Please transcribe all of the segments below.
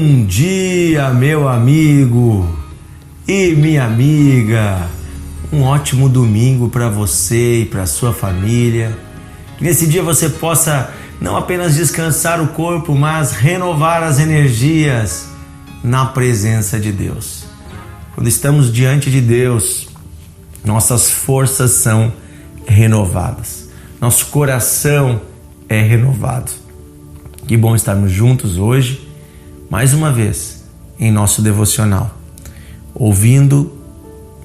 Bom dia, meu amigo e minha amiga. Um ótimo domingo para você e para sua família. Que nesse dia você possa não apenas descansar o corpo, mas renovar as energias na presença de Deus. Quando estamos diante de Deus, nossas forças são renovadas. Nosso coração é renovado. Que bom estarmos juntos hoje, mais uma vez, em nosso devocional, ouvindo,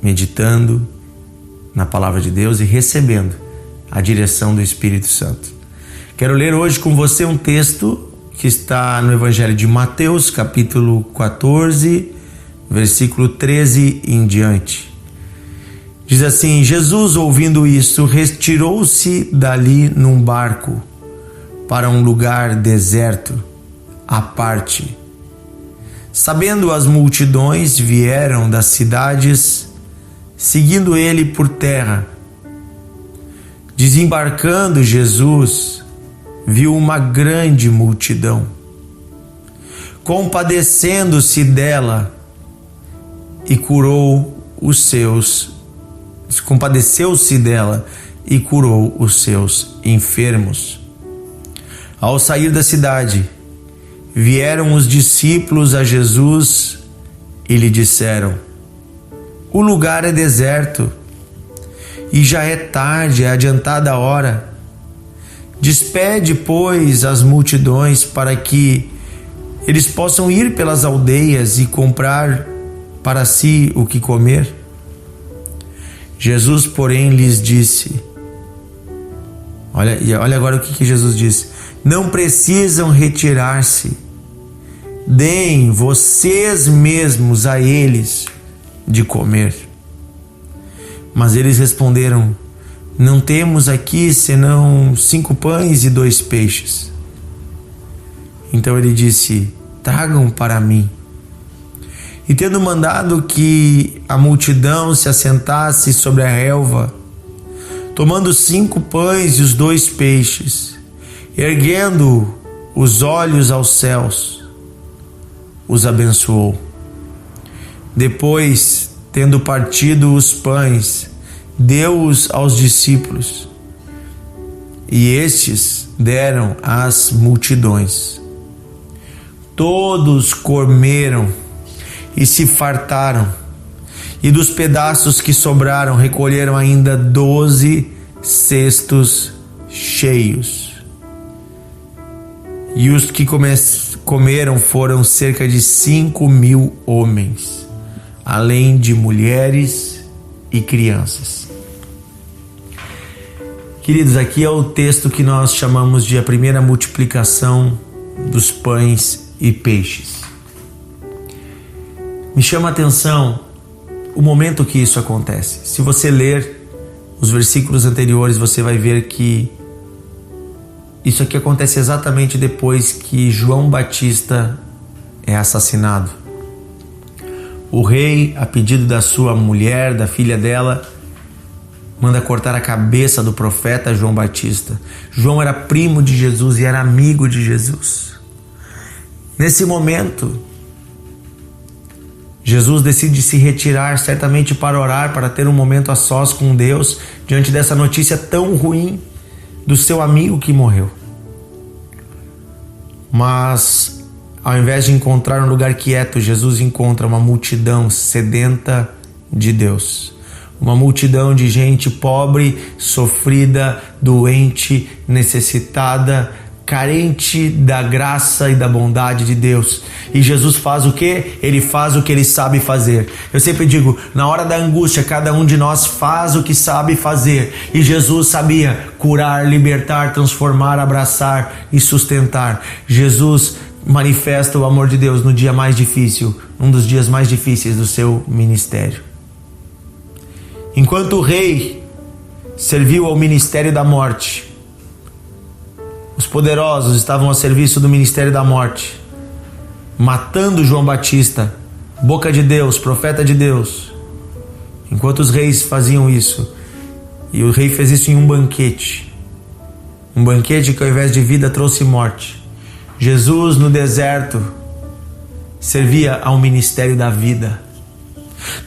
meditando na palavra de Deus e recebendo a direção do Espírito Santo. Quero ler hoje com você um texto que está no Evangelho de Mateus, capítulo 14, versículo 13 em diante. Diz assim: Jesus, ouvindo isso, retirou-se dali num barco para um lugar deserto, à parte. Sabendo as multidões, vieram das cidades, seguindo ele por terra. Desembarcando Jesus, viu uma grande multidão. Compadecendo-se dela, compadeceu-se dela e curou os seus enfermos. Ao sair da cidade, vieram os discípulos a Jesus e lhe disseram: o lugar é deserto e já é tarde, é adiantada a hora. Despede, pois, as multidões para que eles possam ir pelas aldeias e comprar para si o que comer. Jesus, porém, lhes disse: olha agora o que Jesus disse: não precisam retirar-se, deem vocês mesmos a eles de comer. Mas eles responderam: não temos aqui senão 5 pães e 2 peixes. Então ele disse: tragam para mim. E tendo mandado que a multidão se assentasse sobre a relva, tomando 5 pães e os 2 peixes, erguendo os olhos aos céus, os abençoou. Depois, tendo partido os pães, deu-os aos discípulos, e estes deram às multidões. Todos comeram e se fartaram, e dos pedaços que sobraram recolheram ainda 12 cestos cheios. E os que comeram foram cerca de 5.000 homens, além de mulheres e crianças. Queridos, aqui é o texto que nós chamamos de a primeira multiplicação dos pães e peixes. Me chama a atenção o momento que isso acontece. Se você ler os versículos anteriores, você vai ver que isso aqui acontece exatamente depois que João Batista é assassinado. O rei, a pedido da sua mulher, da filha dela, manda cortar a cabeça do profeta João Batista. João era primo de Jesus e era amigo de Jesus. Nesse momento, Jesus decide se retirar, certamente para orar, para ter um momento a sós com Deus, diante dessa notícia tão ruim do seu amigo que morreu. Mas, ao invés de encontrar um lugar quieto, Jesus encontra uma multidão sedenta de Deus. Uma multidão de gente pobre, sofrida, doente, necessitada, carente da graça e da bondade de Deus. E Jesus faz o quê? Ele faz o que ele sabe fazer. Eu sempre digo, na hora da angústia, cada um de nós faz o que sabe fazer. E Jesus sabia curar, libertar, transformar, abraçar e sustentar. Jesus manifesta o amor de Deus no dia mais difícil, um dos dias mais difíceis do seu ministério. Enquanto o rei serviu ao ministério da morte, os poderosos estavam a serviço do ministério da morte, matando João Batista, boca de Deus, profeta de Deus. Enquanto os reis faziam isso, e o rei fez isso em um banquete que ao invés de vida trouxe morte. Jesus no deserto servia ao ministério da vida.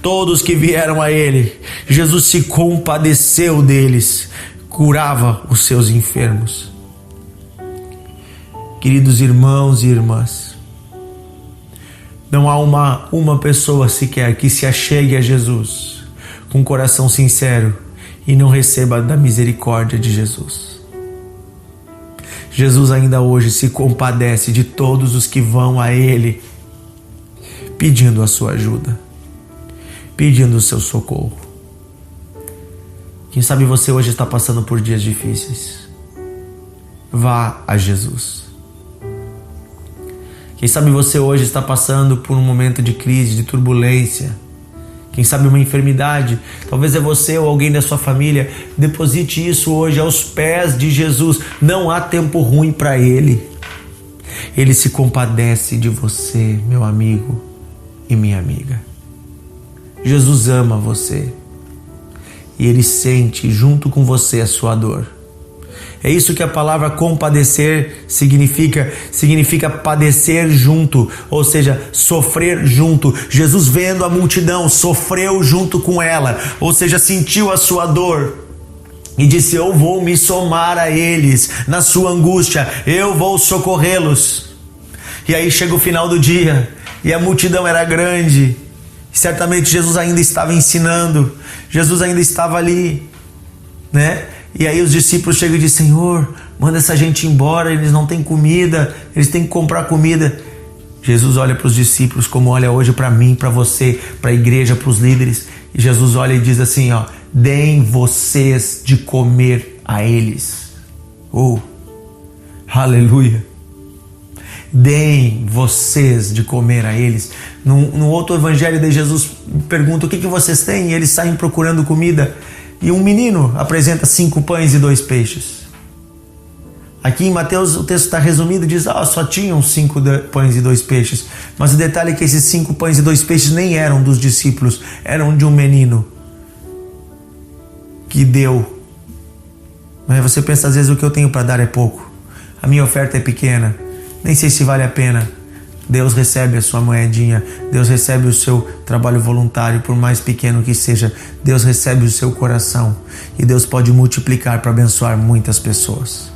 Todos que vieram a ele, Jesus se compadeceu deles, curava os seus enfermos. Queridos irmãos e irmãs, não há uma pessoa sequer que se achegue a Jesus com um coração sincero e não receba da misericórdia de Jesus. Jesus ainda hoje se compadece de todos os que vão a Ele, pedindo a sua ajuda, pedindo o seu socorro. Quem sabe você hoje está passando por dias difíceis. Vá a Jesus. Quem sabe você hoje está passando por um momento de crise, de turbulência. Quem sabe uma enfermidade, talvez é você ou alguém da sua família. Deposite isso hoje aos pés de Jesus. Não há tempo ruim para Ele. Ele se compadece de você, meu amigo e minha amiga. Jesus ama você e Ele sente junto com você a sua dor. É isso que a palavra compadecer significa padecer junto, ou seja, sofrer junto. Jesus, vendo a multidão, sofreu junto com ela, ou seja, sentiu a sua dor e disse: eu vou me somar a eles na sua angústia, eu vou socorrê-los. E aí chega o final do dia e a multidão era grande, e certamente Jesus ainda estava ensinando, Jesus ainda estava ali, né? E aí os discípulos chegam e dizem: Senhor, manda essa gente embora, eles não têm comida, eles têm que comprar comida. Jesus olha para os discípulos como olha hoje para mim, para você, para a igreja, para os líderes. E Jesus olha e diz assim: deem vocês de comer a eles. Oh, aleluia! Deem vocês de comer a eles. No outro evangelho de Jesus pergunta: o que vocês têm? E eles saem procurando comida. E um menino apresenta 5 pães e 2 peixes. Aqui em Mateus o texto está resumido, diz: só tinham 5 pães e 2 peixes. Mas o detalhe é que esses 5 pães e 2 peixes nem eram dos discípulos, eram de um menino que deu. Mas você pensa às vezes: o que eu tenho para dar é pouco, a minha oferta é pequena, nem sei se vale a pena. Deus recebe a sua moedinha, Deus recebe o seu trabalho voluntário, por mais pequeno que seja. Deus recebe o seu coração e Deus pode multiplicar para abençoar muitas pessoas.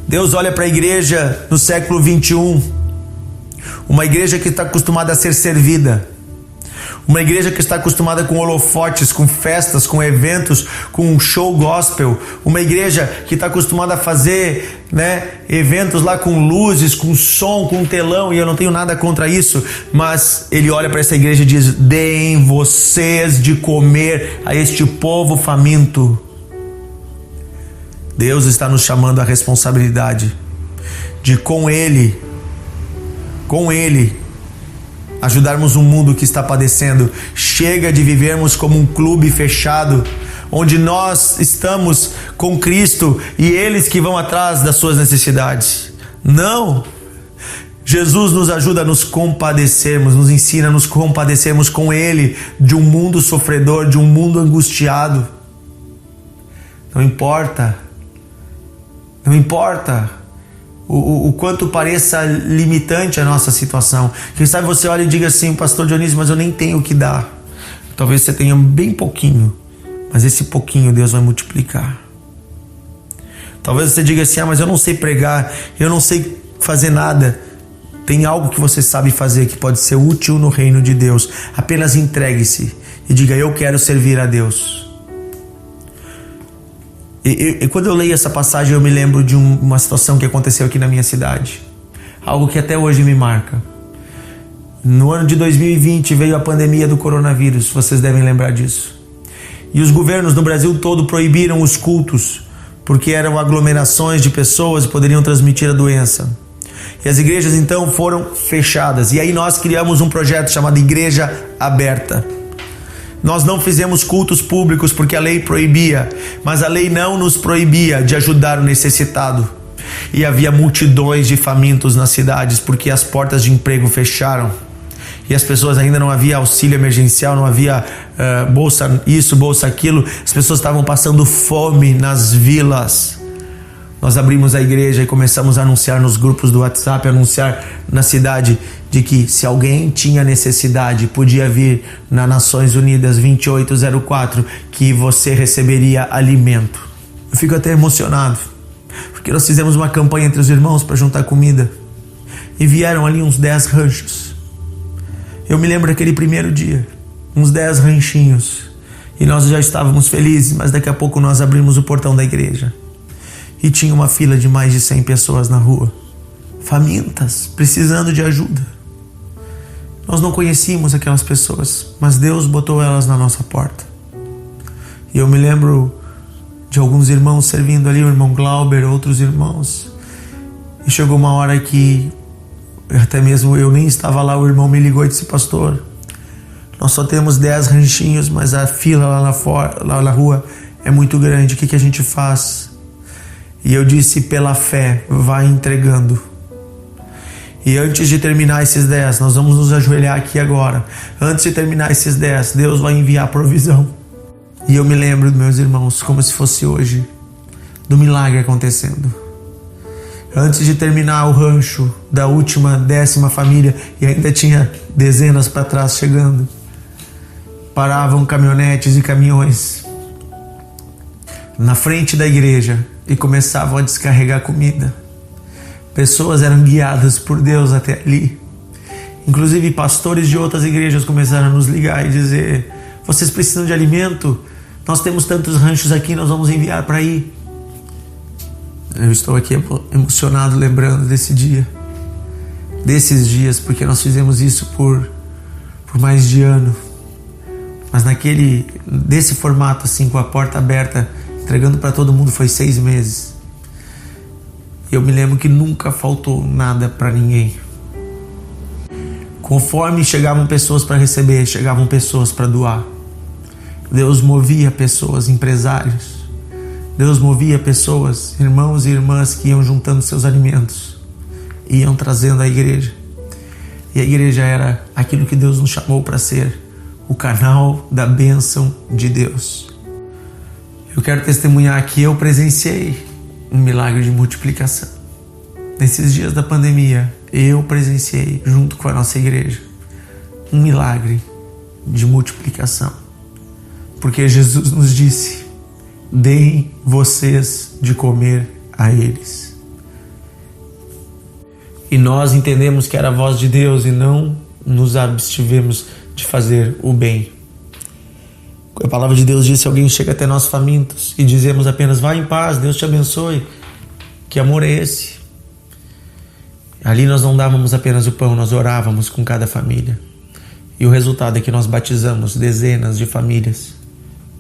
Deus olha para a igreja no século 21, uma igreja que está acostumada a ser servida, uma igreja que está acostumada com holofotes, com festas, com eventos, com um show gospel, uma igreja que está acostumada a fazer, eventos lá com luzes, com som, com telão, e eu não tenho nada contra isso, mas ele olha para essa igreja e diz: deem vocês de comer a este povo faminto. Deus está nos chamando à responsabilidade de com Ele, ajudarmos um mundo que está padecendo. Chega de vivermos como um clube fechado, onde nós estamos com Cristo e eles que vão atrás das suas necessidades. Não! Jesus nos ajuda a nos compadecermos, nos ensina a nos compadecermos com Ele de um mundo sofredor, de um mundo angustiado. Não importa o quanto pareça limitante a nossa situação. Quem sabe você olha e diga assim: pastor Dionísio, mas eu nem tenho o que dar. Talvez você tenha bem pouquinho, mas esse pouquinho Deus vai multiplicar. Talvez você diga assim: mas eu não sei pregar, eu não sei fazer nada. Tem algo que você sabe fazer que pode ser útil no reino de Deus. Apenas entregue-se e diga: eu quero servir a Deus. E quando eu leio essa passagem, eu me lembro de uma situação que aconteceu aqui na minha cidade. Algo que até hoje me marca. No ano de 2020 veio a pandemia do coronavírus, vocês devem lembrar disso. E os governos no Brasil todo proibiram os cultos, porque eram aglomerações de pessoas e poderiam transmitir a doença. E as igrejas então foram fechadas. E aí nós criamos um projeto chamado Igreja Aberta. Nós não fizemos cultos públicos porque a lei proibia, mas a lei não nos proibia de ajudar o necessitado. E havia multidões de famintos nas cidades porque as portas de emprego fecharam. E as pessoas ainda não havia auxílio emergencial, não havia bolsa isso, bolsa aquilo. As pessoas estavam passando fome nas vilas. nós abrimos a igreja e começamos a anunciar nos grupos do WhatsApp, anunciar na cidade de que se alguém tinha necessidade, podia vir na Nações Unidas 2804, que você receberia alimento. Eu fico até emocionado, porque nós fizemos uma campanha entre os irmãos para juntar comida e vieram ali uns 10 ranchos. Eu me lembro daquele primeiro dia, uns 10 ranchinhos, e nós já estávamos felizes, mas daqui a pouco nós abrimos o portão da igreja e tinha uma fila de mais de 100 pessoas na rua, famintas, precisando de ajuda. Nós não conhecíamos aquelas pessoas, mas Deus botou elas na nossa porta. E eu me lembro de alguns irmãos servindo ali, o irmão Glauber, outros irmãos. E chegou uma hora que até mesmo eu nem estava lá, o irmão me ligou e disse: pastor, nós só temos 10 ranchinhos, mas a fila lá na rua é muito grande, o que a gente faz? E eu disse: pela fé, vai entregando. E antes de terminar esses 10, nós vamos nos ajoelhar aqui agora. Antes de terminar esses 10, Deus vai enviar provisão. E eu me lembro, meus irmãos, como se fosse hoje, do milagre acontecendo. Antes de terminar o rancho da última 10ª família, e ainda tinha dezenas para trás chegando, paravam caminhonetes e caminhões na frente da igreja e começavam a descarregar comida. Pessoas eram guiadas por Deus até ali. Inclusive pastores de outras igrejas começaram a nos ligar e dizer: vocês precisam de alimento? Nós temos tantos ranchos aqui, nós vamos enviar para aí. Eu estou aqui emocionado lembrando desse dia, desses dias, porque nós fizemos isso por mais de ano. Mas desse formato assim, com a porta aberta, entregando para todo mundo, foi 6 meses. Eu me lembro que nunca faltou nada para ninguém. Conforme chegavam pessoas para receber, chegavam pessoas para doar. Deus movia pessoas, empresários. Deus movia pessoas, irmãos e irmãs que iam juntando seus alimentos, iam trazendo à igreja. E a igreja era aquilo que Deus nos chamou para ser, o canal da bênção de Deus. Eu quero testemunhar que eu presenciei um milagre de multiplicação. Nesses dias da pandemia, eu presenciei, junto com a nossa igreja, um milagre de multiplicação. Porque Jesus nos disse: deem vocês de comer a eles. E nós entendemos que era a voz de Deus e não nos abstivemos de fazer o bem. A palavra de Deus diz: se alguém chega até nós famintos e dizemos apenas: vá em paz, Deus te abençoe. Que amor é esse? Ali nós não dávamos apenas o pão, nós orávamos com cada família. E o resultado é que nós batizamos dezenas de famílias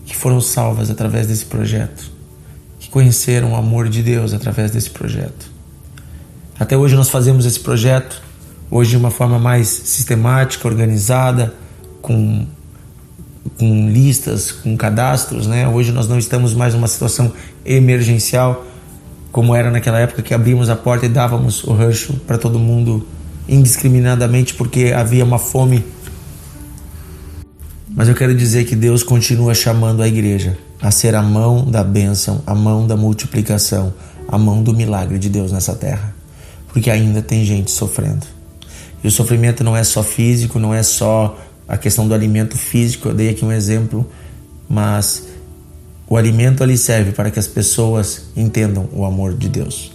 que foram salvas através desse projeto, que conheceram o amor de Deus através desse projeto. Até hoje nós fazemos esse projeto, hoje de uma forma mais sistemática, organizada, com listas, com cadastros, né? Hoje nós não estamos mais numa situação emergencial, como era naquela época que abrimos a porta e dávamos o rancho para todo mundo indiscriminadamente porque havia uma fome. Mas eu quero dizer que Deus continua chamando a igreja a ser a mão da bênção, a mão da multiplicação, a mão do milagre de Deus nessa terra, porque ainda tem gente sofrendo. E o sofrimento não é só físico, não é só a questão do alimento físico. Eu dei aqui um exemplo, mas o alimento ali serve para que as pessoas entendam o amor de Deus.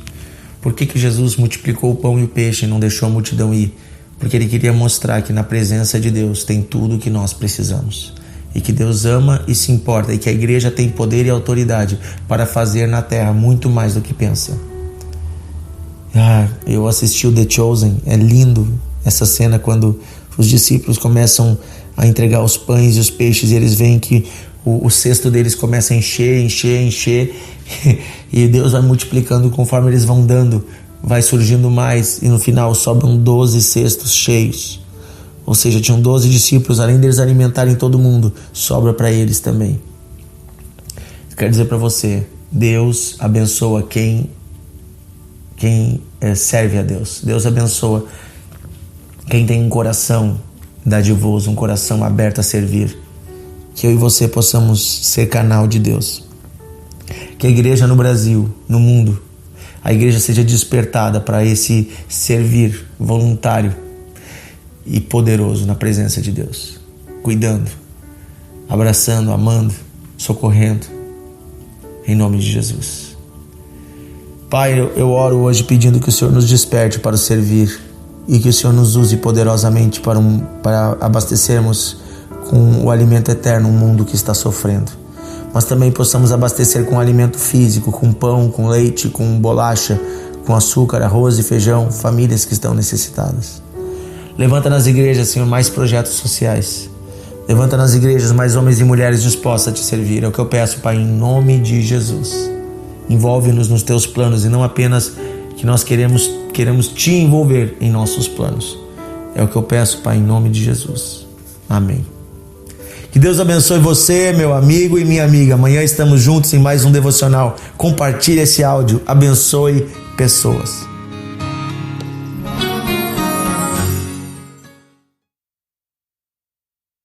Por que Jesus multiplicou o pão e o peixe e não deixou a multidão ir? Porque Ele queria mostrar que na presença de Deus tem tudo o que nós precisamos. E que Deus ama e se importa, e que a igreja tem poder e autoridade para fazer na terra muito mais do que pensa. Eu assisti o The Chosen, é lindo essa cena quando os discípulos começam a entregar os pães e os peixes e eles veem que o cesto deles começa a encher e Deus vai multiplicando conforme eles vão dando, vai surgindo mais e no final sobram 12 cestos cheios. Ou seja, tinham 12 discípulos, além deles alimentarem todo mundo, sobra para eles também. Eu quero dizer para você, Deus abençoa quem serve a Deus. Deus abençoa quem tem um coração dadivoso, um coração aberto a servir. Que eu e você possamos ser canal de Deus. Que a igreja no Brasil, no mundo, a igreja seja despertada para esse servir voluntário e poderoso na presença de Deus, cuidando, abraçando, amando, socorrendo, em nome de Jesus. Pai, eu oro hoje pedindo que o Senhor nos desperte para o servir e que o Senhor nos use poderosamente para abastecermos com o alimento eterno um mundo que está sofrendo. Mas também possamos abastecer com alimento físico, com pão, com leite, com bolacha, com açúcar, arroz e feijão, famílias que estão necessitadas. Levanta nas igrejas, Senhor, mais projetos sociais. Levanta nas igrejas mais homens e mulheres dispostos a te servir. É o que eu peço, Pai, em nome de Jesus. Envolve-nos nos teus planos e não apenas que nós queremos te envolver em nossos planos. É o que eu peço, Pai, em nome de Jesus. Amém. Que Deus abençoe você, meu amigo e minha amiga. Amanhã estamos juntos em mais um devocional. Compartilhe esse áudio. Abençoe pessoas.